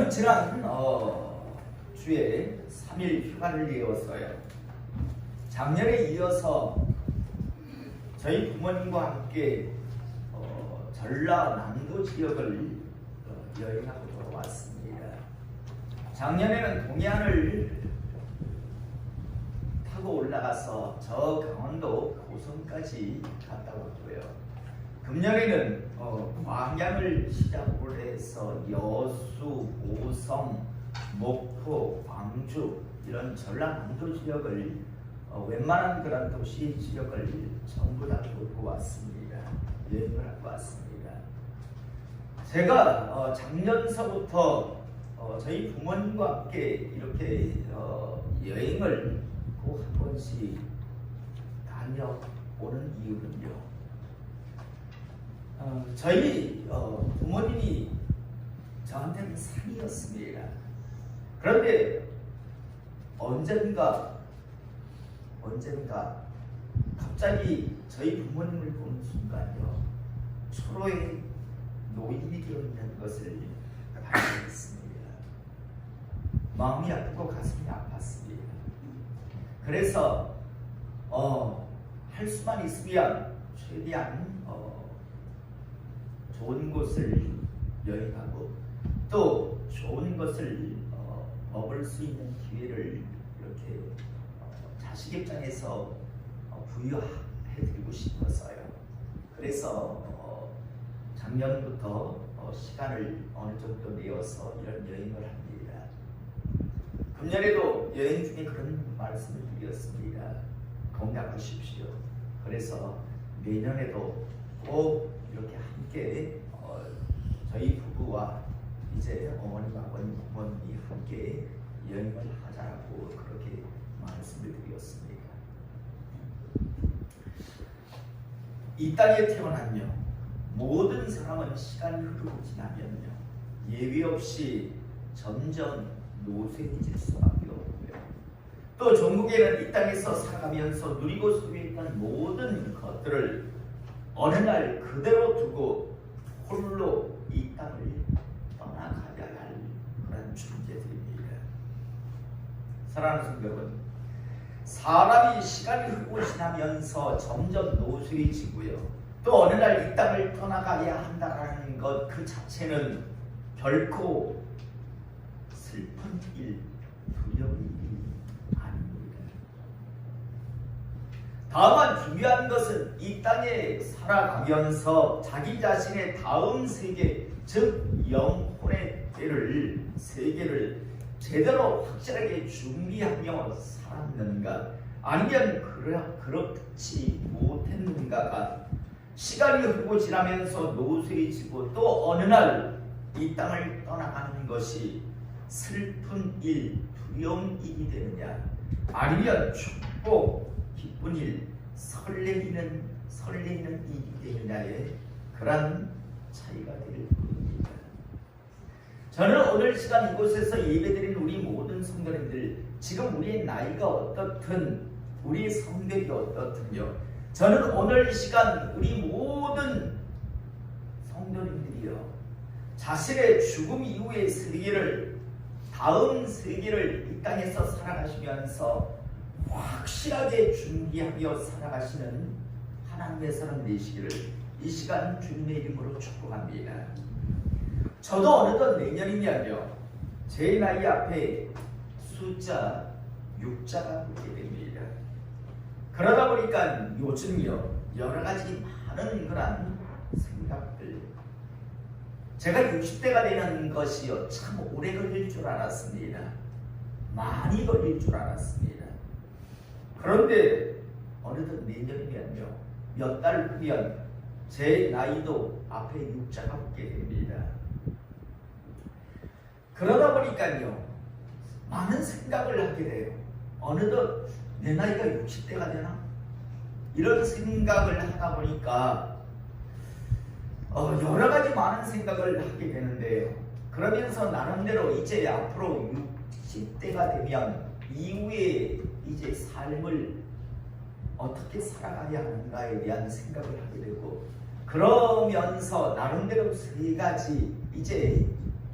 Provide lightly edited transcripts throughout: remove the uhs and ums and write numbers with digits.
저는 지난 주에 3일 휴가를 이어서요. 작년에 이어서 저희 부모님과 함께 전라남도 지역을 여행하고 돌아왔습니다. 작년에는 동해안을 타고 올라가서 저 강원도 고성까지 갔다 왔고요. 금년에는 광양을 시작으로 해서 여수, 고성, 목포, 광주 이런 전라남도 지역을 웬만한 그런 도시 지역을 전부 다 돌고 왔습니다. 여행을 하고 왔습니다. 제가 작년서부터 저희 부모님과 함께 이렇게 여행을 꼭 한 번씩 다녀오는 이유는요. 저희 부모님이 저한테는 산이었습니다. 그런데 언젠가 갑자기 저희 부모님을 보는 순간요, 초로의 노인이 되어 있는 것을 발견했습니다. 마음이 아프고 가슴이 아팠습니다. 그래서 할 수만 있으면 최대한 좋은 곳을 여행하고 또 좋은 것을 먹을 수 있는 기회를 이렇게 자식 입장에서 부여해드리고 싶어서요. 그래서 작년부터 시간을 어느 정도 내어서 이런 여행을 합니다. 금년에도 여행 중에 그런 말씀을 드렸습니다. 건강하십시오. 그래서 내년에도 꼭 이렇게 함께 저희 부부와 이제 어머님, 아버님, 부모님이 함께 여행을 하자고 그렇게 말씀을 드렸습니다. 이 땅에 태어나며 모든 사람은 시간이 흐르고 지나면요, 예외 없이 점점 노쇠해질 수밖에 없고요. 또 종국에는 이 땅에서 살아가면서 누리고 소유했던 모든 것들을 어느 날 그대로 두고 홀로 이 땅을 떠나가야 할 그런 존재들입니다. 사랑하는 성도 여러분, 사람이 시간이 흐르고 지나면서 점점 노쇠해지고요, 또 어느 날 이 땅을 떠나가야 한다는 것 그 자체는 결코 슬픈 일, 두려운 일이 아닙니다. 다만 중요한 것은 이 땅에 살아가면서 자기 자신의 다음 세계, 즉 영혼의 세계를 제대로 확실하게 준비하며 살았는가, 아니면 그렇지 못했는가가 시간이 흐르고 지나면서 노쇠해지고 또 어느 날 이 땅을 떠나가는 것이 슬픈 일, 두려운 일이 되느냐, 아니면 축복, 기쁜 일, 설레이는 일이 되느냐의 그런 차이가 될 뿐입니다. 저는 오늘 시간 이곳에서 예배드린 우리 모든 성도님들, 지금 우리의 나이가 어떻든 우리의 성격이 어떻든요, 저는 오늘 이 시간 우리 모든 성도님들이요, 자신의 죽음 이후의 세계를, 다음 세계를 이 땅에서 살아가시면서 확실하게 준비하며 살아가시는 하나님의 사람 되시기를 이 시간 주님의 이름으로 축복합니다. 저도 어느덧 내년이면요, 제 나이 앞에 숫자 6자가 붙게 됩니다. 그러다 보니까 요즘요, 여러 가지 많은 그런 생각들, 제가 60대가 되는 것이요, 참 오래 걸릴 줄 알았습니다. 많이 걸릴 줄 알았습니다. 그런데 어느덧 내년이면요, 몇 달 후면 제 나이도 앞에 6자가 붙게 됩니다. 그러다 보니까요, 많은 생각을 하게 돼요. 어느덧 내 나이가 60대가 되나? 이런 생각을 하다 보니까 여러 가지 많은 생각을 하게 되는데요. 그러면서 나름대로 이제 앞으로 60대가 되면 이후에 이제 삶을 어떻게 살아가야 하는가에 대한 생각을 하게 되고, 그러면서 나름대로 세 가지, 이제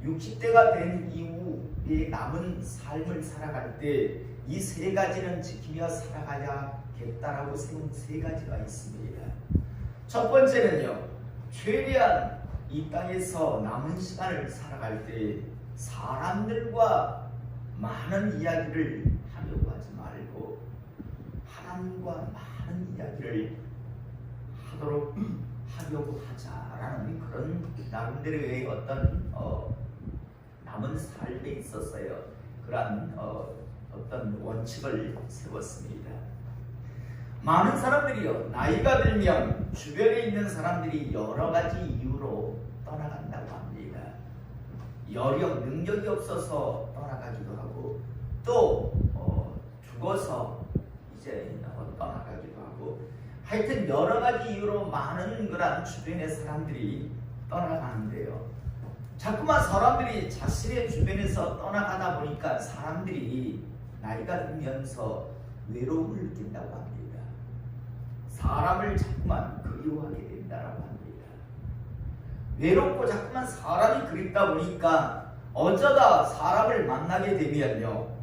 60대가 된 이후 남은 삶을 살아갈 때 이 세 가지는 지키며 살아가야겠다라고 세운 세 가지가 있습니다. 첫 번째는요, 최대한 이 땅에서 남은 시간을 살아갈 때 사람들과 많은 이야기를 하려고 하지 말고 하나님과 많은 이야기를 하려고 하자라는 그런 나름대로의 어떤 남은 삶에 있었어요. 그러한 어떤 원칙을 세웠습니다. 많은 사람들이요, 나이가 들면 주변에 있는 사람들이 여러 가지 이유로 떠나간다고 합니다. 여력, 능력이 없어서 떠나가기도 하고, 또 죽어서 이제 떠나가기도 하고, 하여튼 여러 가지 이유로 많은 그런 주변의 사람들이 떠나가는데요. 자꾸만 사람들이 자신의 주변에서 떠나가다 보니까 사람들이 나이가 들면서 외로움을 느낀다고 합니다. 사람을 자꾸만 그리워하게 된다고 합니다. 외롭고 자꾸만 사람이 그립다 보니까 어쩌다 사람을 만나게 되면요,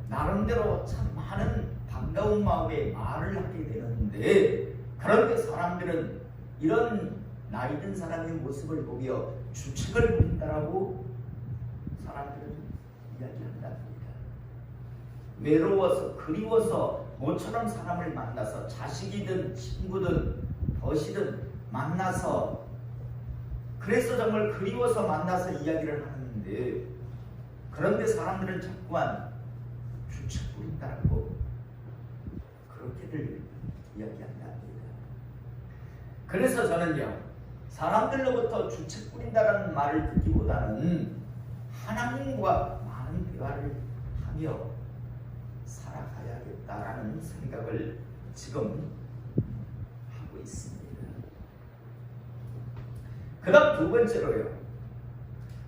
나름대로 참 많은 반가운 마음에 말을 하게 되는데, 그런데 사람들은 이런 나이 든 사람의 모습을 보며 주책을 부린다라고 사람들은 이야기한답니다. 외로워서 그리워서 모처럼 사람을 만나서 자식이든 친구든 벗이든 만나서, 그래서 정말 그리워서 만나서 이야기를 하는데, 그런데 사람들은 자꾸만 주책 부린다라고 그렇게들 이야기한답니다. 그래서 저는요, 사람들로부터 주책 부린다라는 말을 듣기보다는 하나님과 많은 대화를 하며 살아가야겠다라는 생각을 지금 하고 있습니다. 그 다음 두 번째로요,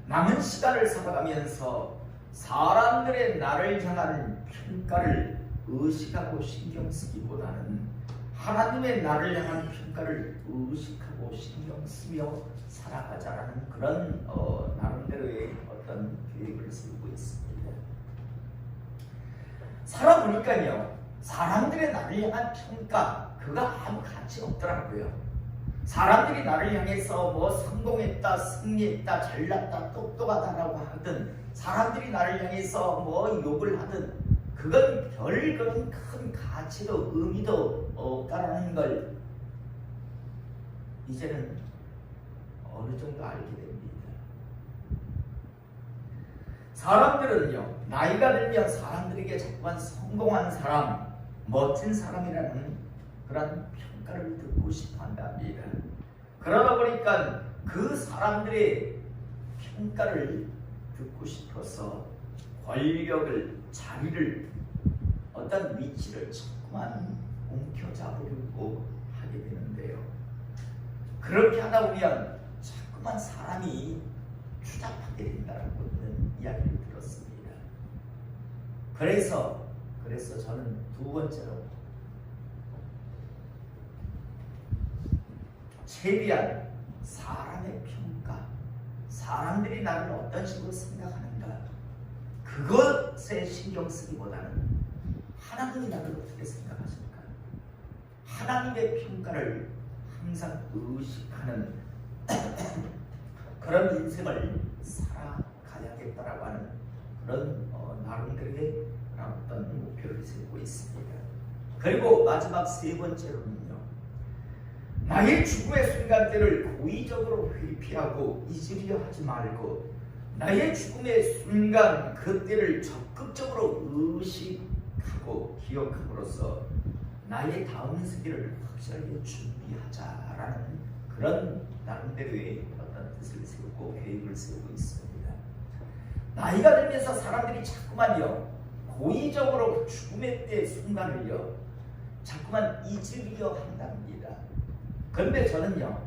남은 시간을 살아가면서 사람들의 나를 향한 평가를 의식하고 신경 쓰기보다는 하나님의 나를 향한 평가를 의식하고 신경 쓰며 살아가자라는 그런 나름대로의 어떤 계획을 세우고 있습니다. 살아보니까요, 사람들의 나를 향한 평가, 그거 아무 가치 없더라고요. 사람들이 나를 향해서 뭐 성공했다, 승리했다, 잘났다, 똑똑하다라고 하든, 사람들이 나를 향해서 뭐 욕을 하든, 그건 별 그런 큰 가치도 의미도 없다라는 걸 이제는 어느 정도 알게 됩니다. 사람들은요, 나이가 들면 사람들에게 자꾸만 성공한 사람, 멋진 사람이라는 그런 평가를 듣고 싶어 한답니다. 그러다 보니까 그 사람들의 평가를 듣고 싶어서 권력을, 자리를, 어떤 위치를 자꾸만 움켜잡으려고 하게 되는데요. 그렇게 하다 보면 자꾸만 사람이 추잡하게 된다는 이야기를 들었습니다. 그래서 저는 두 번째로 최대한 사람의 평가, 사람들이 나를 어떤 식으로 생각하는가, 그것에 신경 쓰기보다는 하나님이 나를 어떻게 생각하실까, 하나님의 평가를 항상 의식하는 그런 인생을 살아가야겠다라고 하는 그런 나름대로의 어떤 목표를 세우고 있습니다. 그리고 마지막 세 번째로는요, 나의 죽음의 순간들을 고의적으로 회피하고 잊으려 하지 말고 나의 죽음의 순간 그때를 적극적으로 의식하고 기억함으로써 나의 다음 세계를 확실하게 준비하자라는 그런 나름대로의 어떤 뜻을 세우고 계획을 세우고 있습니다. 나이가 들면서 사람들이 자꾸만요, 고의적으로 죽음의 때 순간을요 자꾸만 잊으려 한답니다. 그런데 저는요,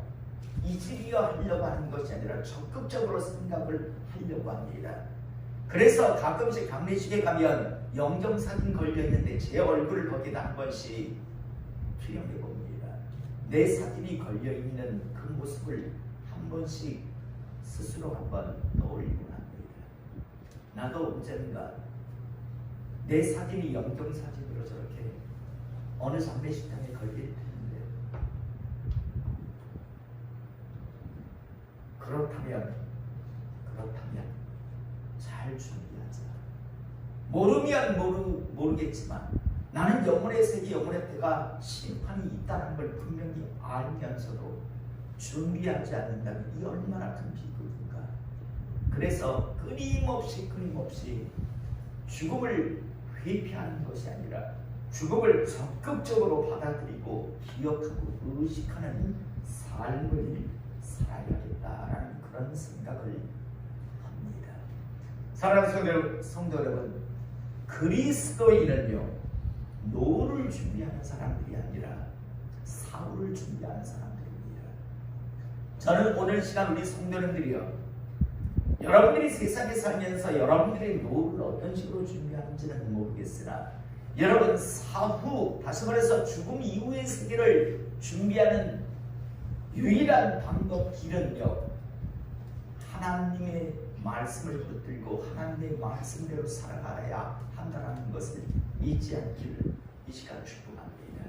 잊으려 하려고 하는 것이 아니라 적극적으로 생각을 하려고 합니다. 그래서 가끔씩 장례식에 가면 영정사진 걸려있는데 제 얼굴을 거기다 한 번씩 투영해 봅니다. 내 사진이 걸려있는 그 모습을 한 번씩 스스로 한번 떠올리곤 합니다. 나도 언젠가 내 사진이 영정사진으로 저렇게 어느 장례식장에 걸릴 텐데, 그렇다면 잘 준비하자. 모르면 모르겠지만 나는 영혼의 세계, 영혼의 때가 심판이 있다는 걸 분명히 알면서도 준비하지 않는다면 이 얼마나 큰 비극인가. 그래서 끊임없이 죽음을 회피하는 것이 아니라 죽음을 적극적으로 받아들이고 기억하고 의식하는 삶을 살아야겠다라는 그런 생각을 합니다. 사랑하는 성도 여러분, 그리스도인은요, 노를 준비하는 사람들이 아니라 사후를 준비하는 사람들입니다. 저는 오늘 시간 우리 성도님들이요, 여러분들이 세상에 살면서 여러분들의 노를 어떤 식으로 준비하는지는 모르겠으나 여러분 사후, 다시 말해서 죽음 이후의 세계를 준비하는 유일한 방법, 길은요, 하나님의 말씀을 붙들고 하나님의 말씀대로 살아가야 한다는 것을 잊지 않기를 이 시간 축복합니다.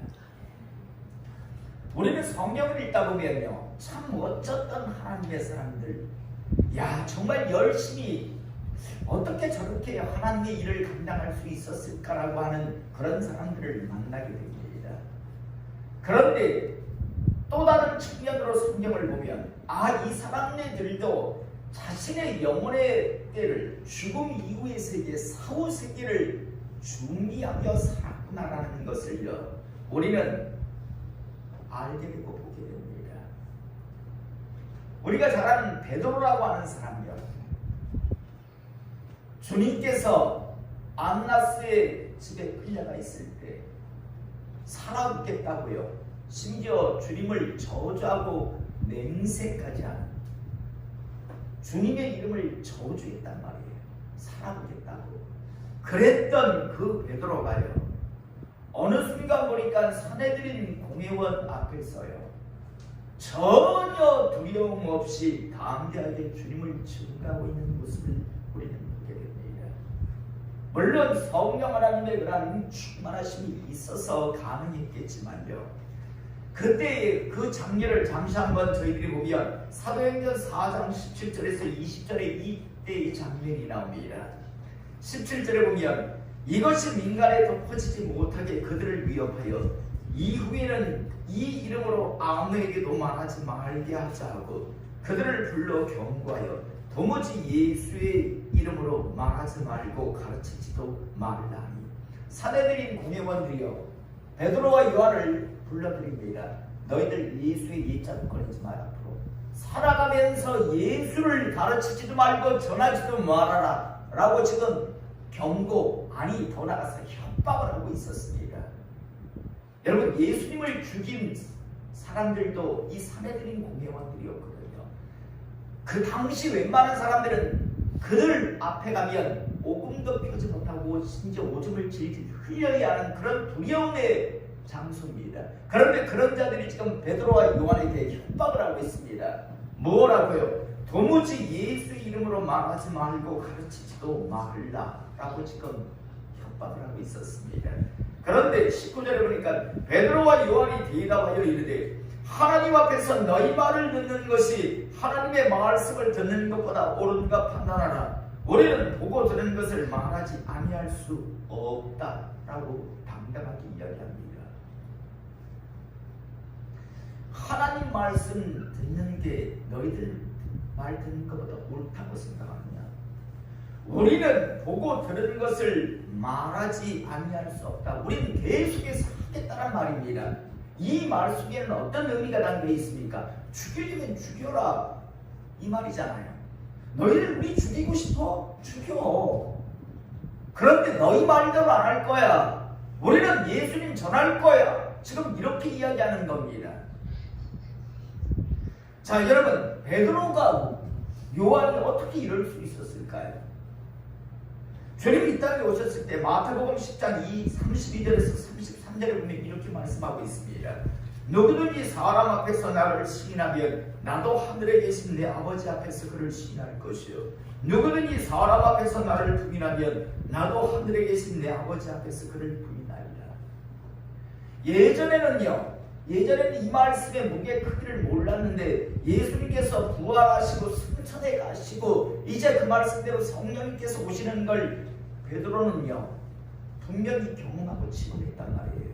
우리는 성경을 읽다 보면요, 참 어쩌던 하나님의 사람들, 야 정말 열심히 어떻게 저렇게 하나님의 일을 감당할 수 있었을까라고 하는 그런 사람들을 만나게 됩니다. 그런데 또 다른 측면으로 성경을 보면 이 사람들도 자신의 영혼의 때를, 죽음 이후의 세계, 사후 세계를 준비하며 살았구나라는 것을요, 우리는 알게 되고 보게 됩니다. 우리가 잘 아는 베드로라고 하는 사람이요, 주님께서 안나스의 집에 끌려가 있을 때 살아있겠다고요, 심지어 주님을 저주하고 맹세까지 하는, 주님의 이름을 저주했단 말이에요. 살아보겠다고 그랬던 그 베드로가요, 어느 순간 보니까 산헤드린 공회원 앞에서요, 전혀 두려움 없이 담대하게 주님을 증거하고 있는 모습을 우리는 보게 됩니다. 물론 성령 하나님의 그런 충만하심이 있어서 가능했겠지만요, 그때 그 장면을 잠시 한번 저희들이 보면 사도행전 4장 17절에서 20절에 이때의 장면이 나옵니다. 17절에 보면 이것이 민간에 덮어지지 못하게 그들을 위협하여 이후에는 이 이름으로 아무에게도 말하지 말게 하자 하고 그들을 불러 경고하여 도무지 예수의 이름으로 말하지 말고 가르치지도 말라니. 산헤드린 공회원들이여 베드로와 요한을 불러드립니다. 너희들 예수의 예자도 꺼내지 마라. 앞으로 살아가면서 예수를 가르치지도 말고 전하지도 말아라 라고 지금 경고, 아니 더 나아가서 협박을 하고 있었습니다. 여러분, 예수님을 죽인 사람들도 이 산헤드린 공회원들이었거든요. 그 당시 웬만한 사람들은 그들 앞에 가면 오금도 펴지 못하고 심지어 오줌을 질질 흘려야 하는 그런 두려움의 장소입니다. 그런데 그런 자들이 지금 베드로와 요한에게 협박을 하고 있습니다. 뭐라고요? 도무지 예수 이름으로 말하지 말고 가르치지도 말라라고 지금 협박을 하고 있었습니다. 그런데 19절에 보니까 베드로와 요한이 대답하여 이르되 하나님 앞에서 너희 말을 듣는 것이 하나님의 말씀을 듣는 것보다 옳은가 판단하라. 우리는 보고 들은 것을 말하지 아니할 수 없다라고 당당하게 이야기합니다. 하나님 말씀 듣는 게 너희들 말 듣는 것보다 옳다고 생각하느냐? 우리는 보고 들은 것을 말하지 아니할 수 없다. 우리는 계속해서 하겠다는 말입니다. 이 말 속에는 어떤 의미가 담겨 있습니까? 죽이려면 죽여라 이 말이잖아요. 너희들 우리 죽이고 싶어? 죽여. 그런데 너희 말대로 안 할 거야. 우리는 예수님 전할 거야. 지금 이렇게 이야기하는 겁니다. 자, 여러분, 베드로가 요한이 어떻게 이럴 수 있었을까요? 주님이 이 땅에 오셨을 때 마태복음 10장 32절에서 33절에 보면 이렇게 말씀하고 있습니다. 누구든지 사람 앞에서 나를 시인하면 나도 하늘에 계신 내 아버지 앞에서 그를 시인할 것이요 누구든지 사람 앞에서 나를 부인하면 나도 하늘에 계신 내 아버지 앞에서 그를 부인하리라. 예전에는 이 말씀의 무게 크기를 몰랐는데 예수님께서 부활하시고 승천해 가시고 이제 그 말씀대로 성령님께서 오시는 걸 베드로는요 분명히 경험하고 체험했단 말이에요.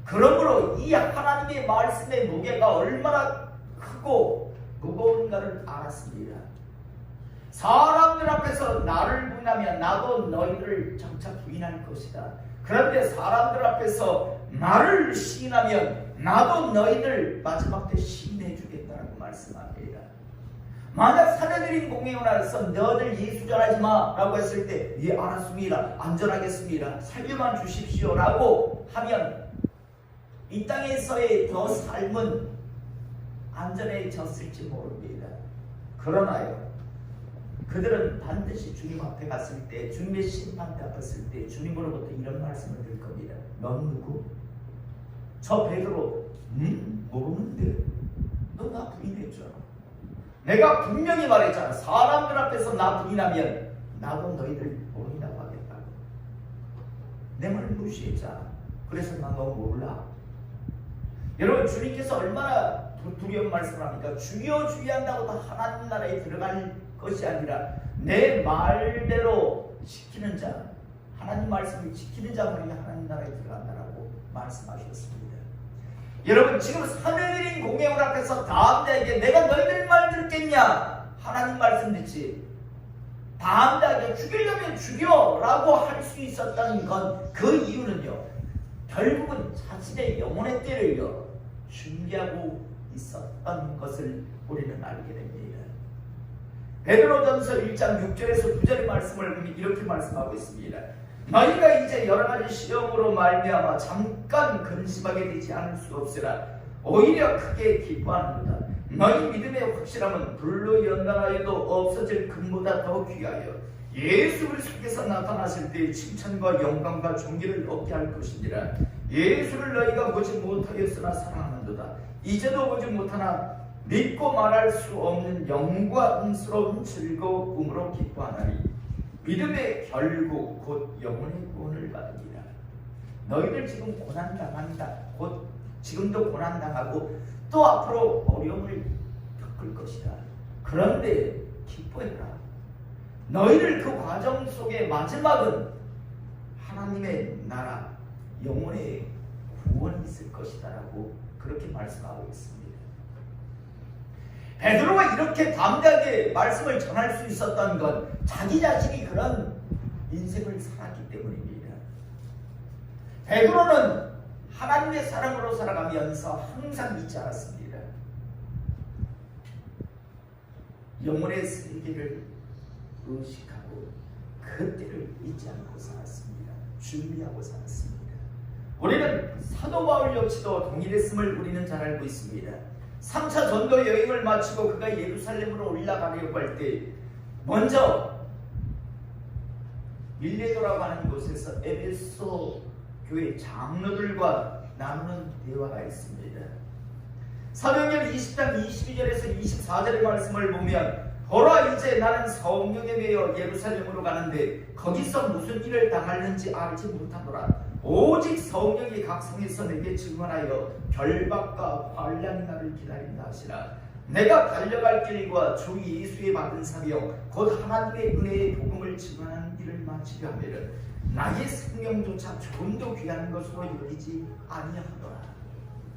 그러므로 이 하나님의 말씀의 무게가 얼마나 크고 무거운가를 알았습니다. 사람들 앞에서 나를 부인하면 나도 너희를 점차 부인할 것이다. 그런데 사람들 앞에서 나를 시인하면 나도 너희들 마지막 때 시인해 주겠다라고 말씀합니다. 만약 사내들인 공회원에서 너희들 예수 전하지 마 라고 했을 때 예 알았습니다. 안전하겠습니다. 살려만 주십시오 라고 하면 이 땅에서의 저 삶은 안전해졌을지 모릅니다. 그러나요 그들은 반드시 주님 앞에 갔을 때 주님의 심판대 앞에 갔을 때 주님으로부터 이런 말씀을 들을 겁니다. 넌 누구? 저 베드로 모르는데 너 나 부인했잖아. 내가 분명히 말했잖아. 사람들 앞에서 나 부인하면 나도 너희들 모른다고 하겠다고. 내 말을 무시했잖아. 그래서 나 너 몰라. 여러분 주님께서 얼마나 두려운 말씀을 합니까? 주여 주여 한다고 다 하나님 나라에 들어갈 것이 아니라 내 말대로 지키는 자 하나님 말씀을 지키는 자만이 하나님 나라에 들어간다라고 말씀하셨습니다. 여러분 지금 사내들인 공회원 앞에서 담대하게 내가 너희들 말 듣겠냐 하나님 말씀 듣지 담대하게 죽이려면 죽여라고 할 수 있었다는 건 그 이유는요 결국은 자신의 영혼의 때를요 준비하고 있었던 것을 우리는 알게 됩니다. 베드로전서 1장 6절에서 9절의 말씀을 보면 이렇게 말씀하고 있습니다. 너희가 이제 여러 가지 시험으로 말미암아 잠깐 근심하게 되지 않을 수 없으나 오히려 크게 기뻐하는도다. 너희 믿음의 확실함은 불로 연단하여도 없어질 금보다 더 귀하여 예수 그리스도께서 나타나실 때 칭찬과 영광과 존귀를 얻게 할 것이니라. 예수를 너희가 보지 못하였으나 사랑하는도다. 이제도 보지 못하나 믿고 말할 수 없는 영광스러운 즐거움으로 기뻐하나니 믿음의 결국 곧 영혼의 구원을 받으리라. 너희들 지금 고난당한다. 곧 지금도 고난당하고 또 앞으로 어려움을 겪을 것이다. 그런데 기뻐해라. 너희들 그 과정 속의 마지막은 하나님의 나라 영혼의 구원이 있을 것이다 라고 그렇게 말씀하고 있습니다. 베드로가 이렇게 담대하게 말씀을 전할 수 있었던 건 자기 자신이 그런 인생을 살았기 때문입니다. 베드로는 하나님의 사랑으로 살아가면서 항상 잊지 않았습니다. 영혼의 세계를 의식하고 그때를 잊지 않고 살았습니다. 준비하고 살았습니다. 우리는 사도 바울 역시도 동일했음을 우리는 잘 알고 있습니다. 3차 전도 여행을 마치고 그가 예루살렘으로 올라가려고 할 때 먼저 밀레도라고 하는 곳에서 에베소 교회 장로들과 나누는 대화가 있습니다. 사도행전 20장 22절에서 24절의 말씀을 보면 보라 이제 나는 성령에 매여 예루살렘으로 가는데 거기서 무슨 일을 당하는지 알지 못하노라. 오직 성령이 각 성에서 내게 증언하여 결박과 환난이 나를 기다린다 하시라. 내가 달려갈 길과 주 예수의 받은 사명 곧 하나님의 은혜의 복음을 증언하는 일을 마치려 하면은 나의 생명조차 조금도 귀한 것으로 여기지 아니하노라.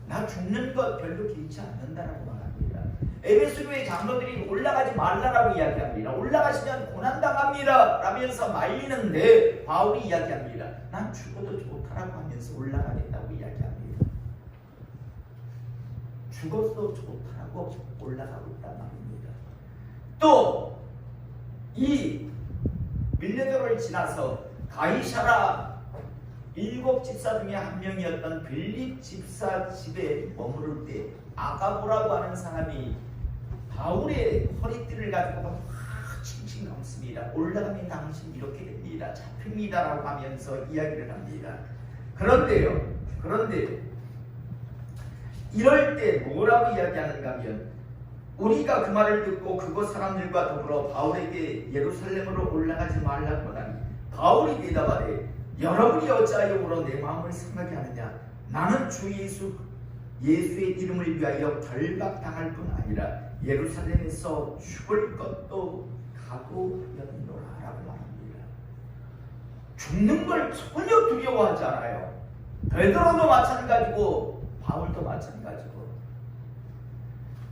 나 죽는 것 별로 길지 않는다라고 말합니다. 에베소 교회 장로들이 올라가지 말라라고 이야기합니다. 올라가시면 고난당합니다 라면서 말리는데 바울이 이야기합니다. 난 죽어도 좋다라고 하면서 올라가겠다고 이야기합니다. 죽어도 좋다라고 올라가고 있단 말입니다. 또 이 밀레도를 지나서 가이사라 7 집사 중에 한 명이었던 빌립 집사 집에 머무를 때 아가보라고 하는 사람이 바울의 허리띠를 가지고 확 칭칭 감습니다. 올라가면 당신 이렇게 됩니다. 잡힙니다 라고 하면서 이야기를 합니다. 그런데 이럴 때 뭐라고 이야기하는가 하면 우리가 그 말을 듣고 그곳 사람들과 더불어 바울에게 예루살렘으로 올라가지 말라고 하니 바울이 대답하되 여러분이 어찌하여 울어 내 마음을 상하게 하느냐. 나는 주 예수의 이름을 위하여 결박당할 뿐 아니라 예루살렘에서 죽을 것도 각오였노라 라고 말합니다. 죽는 걸 전혀 두려워하지 않아요. 베드로도 마찬가지고 바울도 마찬가지고.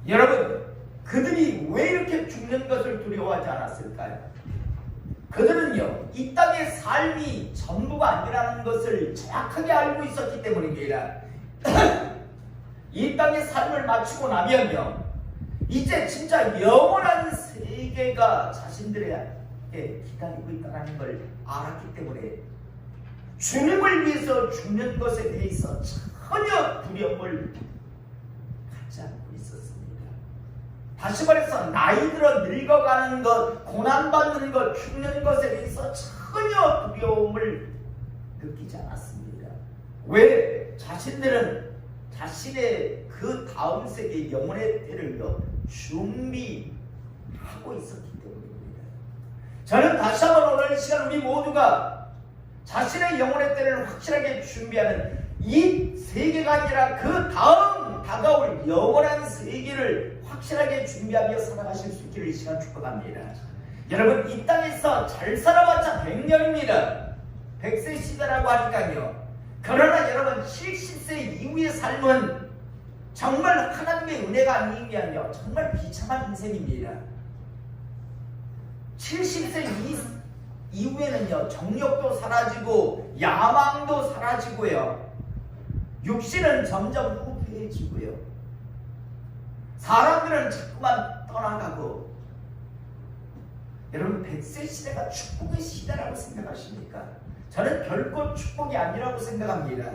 여러분, 그들이 왜 이렇게 죽는 것을 두려워하지 않았을까요? 그들은요, 이 땅의 삶이 전부가 아니라는 것을 정확하게 알고 있었기 때문입니다. 이 땅의 삶을 마치고 나면요, 이제 진짜 영원한 세계가 자신들에게 기다리고 있다는 걸 알았기 때문에 주님을 위해서 죽는 것에 대해서 전혀 두려움을 갖지 않고 있었습니다. 다시 말해서 나이 들어 늙어가는 것, 고난받는 것, 죽는 것에 대해서 전혀 두려움을 느끼지 않았습니다. 왜? 자신들은 자신의 그 다음 세계 영혼의 때를 준비하고 있었기 때문입니다. 저는 다시 한번 오늘 이 시간 우리 모두가 자신의 영혼의 때를 확실하게 준비하는 이 세계가 아니라 그 다음 다가올 영원한 세계를 확실하게 준비하며 살아가실 수 있기를 이 시간 축복합니다. 여러분, 이 땅에서 잘 살아봤자 100년입니다. 100세 시대라고 하니까요. 그러나 여러분, 70세 이후의 삶은 정말 하나님의 은혜가 아니면 정말 비참한 인생입니다. 70세 이후에는요, 정욕도 사라지고 야망도 사라지고요, 육신은 점점 후퇴해지고요, 사람들은 자꾸만 떠나가고. 여러분, 100세 시대가 축복의 시대라고 생각하십니까? 저는 결코 축복이 아니라고 생각합니다.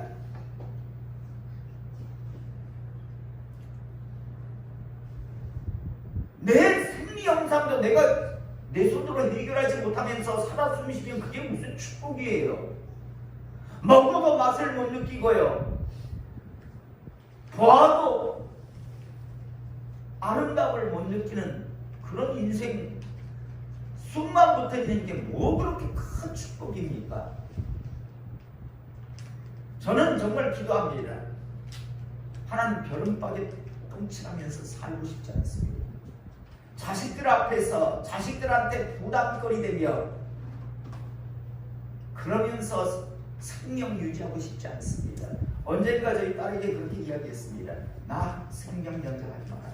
내 생리 영상도 내가 내 손으로 해결하지 못하면서 살아 숨쉬면 그게 무슨 축복이에요? 먹어도 맛을 못 느끼고요, 보아도 아름다움을 못 느끼는 그런 인생 숨만 붙어있는 게 뭐 그렇게 큰 축복입니까? 저는 정말 기도합니다. 하나님, 별은박에 똥칠하면서 살고 싶지 않습니다. 자식들 앞에서 자식들한테 부담거리 되며 그러면서 생명 유지하고 싶지 않습니다. 언젠가 저희 딸에게 그렇게 이야기했습니다. 나 생명 연장하지 마라.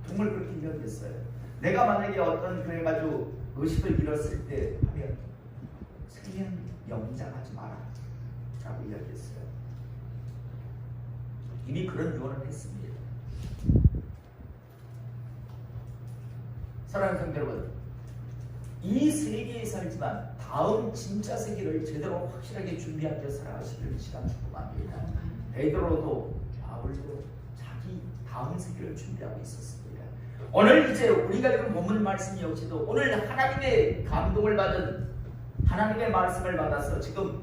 정말 그렇게 이야기했어요. 내가 만약에 어떤 그래가지고 의식을 잃었을 때 하면 생명 연장하지 마라 라고 이야기했어요. 이미 그런 유언을 했습니다. 사랑하는 성도 여러분, 이 세계에 살지만 다음 진짜 세계를 제대로 확실하게 준비하며 살아가시길 시간 축복합니다. 베드로도 바울도 자기 다음 세계를 준비하고 있었습니다. 오늘 이제 우리가 읽은 본문 말씀 역시도 오늘 하나님의 감동을 받은, 하나님의 말씀을 받아서 지금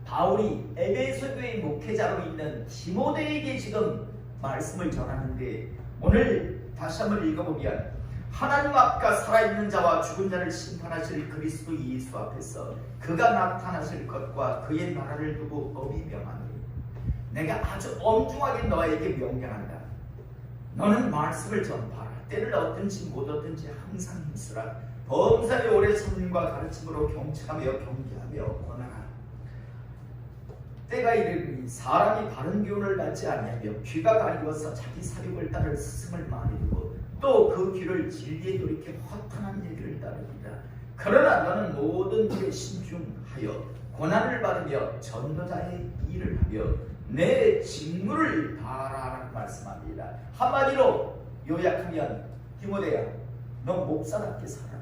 바울이 에베소 교회 목회자로 있는 디모데에게 지금 말씀을 전하는데, 오늘 다시 한번 읽어보면 하나님 앞과 살아있는 자와 죽은 자를 심판하실 그리스도 예수 앞에서 그가 나타나실 것과 그의 나라를 두고 엄히 명하노니 내가 아주 엄중하게 너에게 명령한다. 너는 말씀을 전파하라. 때를 얻든지 못 얻든지 항상 힘쓰라. 범사의 오래 선임과 가르침으로 경책하며 경계하며 권하라. 때가 이르니 사람이 바른 교훈을 받지 아니하며 귀가 가리워서 자기 사욕을 따를 스승을 많이 두고 또 그 귀를 진리에 돌이켜 허탄한 얘기를 따릅니다. 그러나 너는 모든 일에 신중하여 고난을 받으며 전도자의 일을 하며 내 직무를 다하라고 말씀합니다. 한마디로 요약하면 디모데야, 너 목사답게 살아라.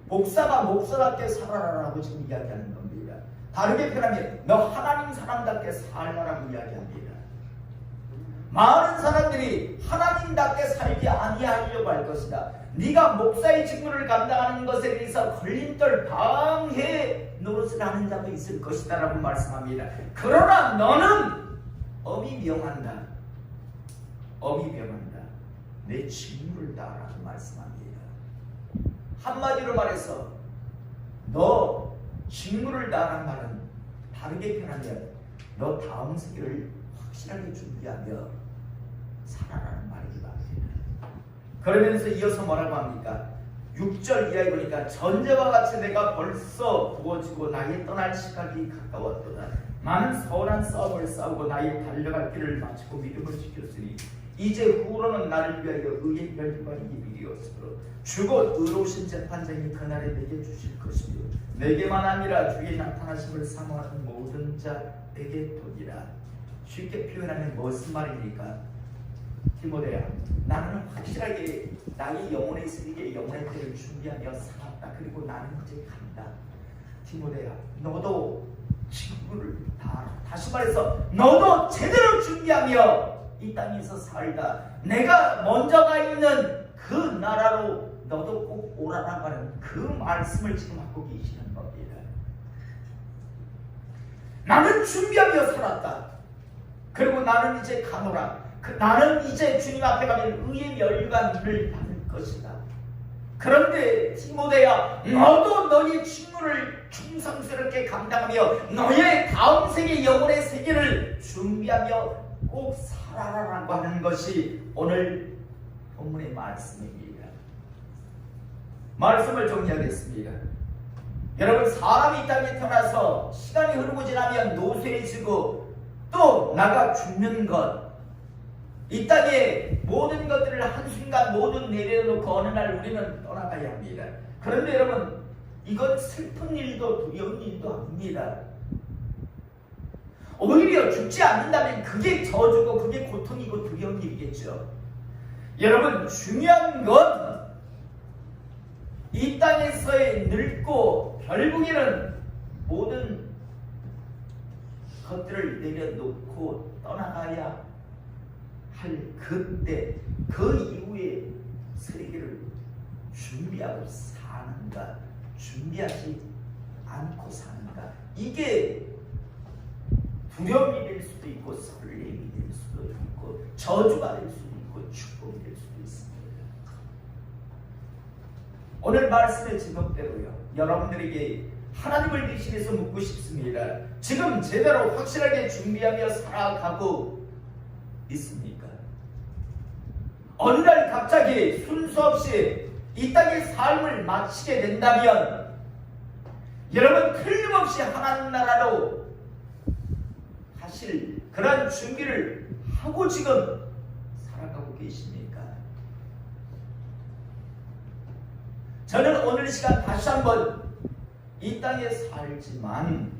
목사가 목사답게 살아라라고 지금 이야기하는 겁니다. 다르게 표현하면 너 하나님 사람답게 살라라고 이야기합니다. 많은 사람들이 하나님답게 살지 아니하려고 할 것이다. 네가 목사의 직무를 감당하는 것에 대해서 걸림돌 방해 노릇을 하는 자도 있을 것이다 라고 말씀합니다. 그러나 너는 엄히 명한다. 엄히 명한다. 내 직무를 다하라고 말씀합니다. 한마디로 말해서 너 직무를 다하는 말은 다르게 표현하면 너 다음 세계를 확실하게 준비하며 살아라는 말이기도 합니다. 그러면서 이어서 뭐라고 합니까? 6절 이하에 보니까 전제와 같이 내가 벌써 부어지고 나의 떠날 시각이 가까웠도다. 많은 선한 싸움을 싸우고 나의 달려갈 길을 마치고 믿음을 지켰으니 이제 후로는 나를 위하여 의의 멸류관이 이르리었으므로 주곧 의로우신 재판장이 그날에 내게 주실 것이요 내게만 아니라 주의 나타나심을 사모하는 모든 자에게 도리라. 쉽게 표현하면 무슨 말입니까? 디모데야, 나는 확실하게 나의 영혼의 세계, 영혼의 때를 준비하며 살았다. 그리고 나는 이제 간다. 디모데야, 너도 직무를 다시 말해서 너도 제대로 준비하며 이 땅에서 살다. 내가 먼저 가 있는 그 나라로 너도 꼭 오라라고 하는 그 말씀을 지금 하고 계시는 겁니다. 나는 준비하며 살았다. 그리고 나는 이제 가노라. 나는 이제 주님 앞에 가면 의의 멸류관을 받을 것이다. 그런데 디모데야, 너도 너의 직무를 충성스럽게 감당하며 너의 다음 세계 영혼의 세계를 준비하며 꼭 살아라라고 하는 것이 오늘 본문의 말씀입니다. 말씀을 정리하겠습니다. 여러분, 사람이 이 땅에 태어나서 시간이 흐르고 지나면 노쇠해지고 또 나가 죽는 것, 이 땅에 모든 것들을 한순간 모두 내려놓고 어느 날 우리는 떠나가야 합니다. 그런데 여러분, 이건 슬픈 일도 두려운 일도 아닙니다. 오히려 죽지 않는다면 그게 저주고 그게 고통이고 두려운 일이겠죠. 여러분, 중요한 건 이 땅에서의 늙고 결국에는 모든 것들을 내려놓고 떠나가야 할 그때 그 이후에 세계를 준비하고 사는가, 준비하지 않고 사는가, 이게 두려움이 될 수도 있고 설렘이 될 수도 있고 저주가 될 수도 있고 축복이 될 수도 있습니다. 오늘 말씀의 제목대로요, 여러분들에게 하나님을 대신해서 묻고 싶습니다. 지금 제대로 확실하게 준비하며 살아가고 있습니까? 어느 날 갑자기 순서 없이 이 땅의 삶을 마치게 된다면 여러분, 틀림없이 하나님 나라로 하실 그런 준비를 하고 지금 살아가고 계십니까? 저는 오늘 시간 다시 한번 이 땅에 살지만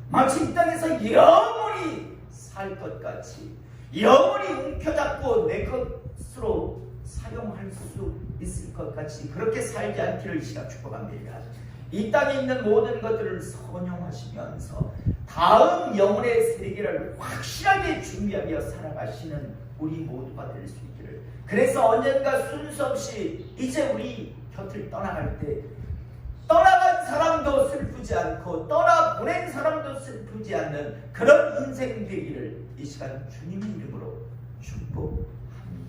마치 이 땅에서 영원히 살 것 같이 영원히 움켜잡고 내 것으로 사용할 수 있을 것 같이 그렇게 살지 않기를 이 시간 축복합니다. 이 땅에 있는 모든 것들을 선용하시면서 다음 영혼의 세계를 확실하게 준비하며 살아가시는 우리 모두가 될 수 있기를. 그래서 언젠가 순서 없이 이제 우리 곁을 떠나갈 때 떠나간 사람도 슬프지 않고 떠나보낸 사람도 슬프지 않는 그런 인생 되기를 이 시간 주님의 이름으로 축복합니다.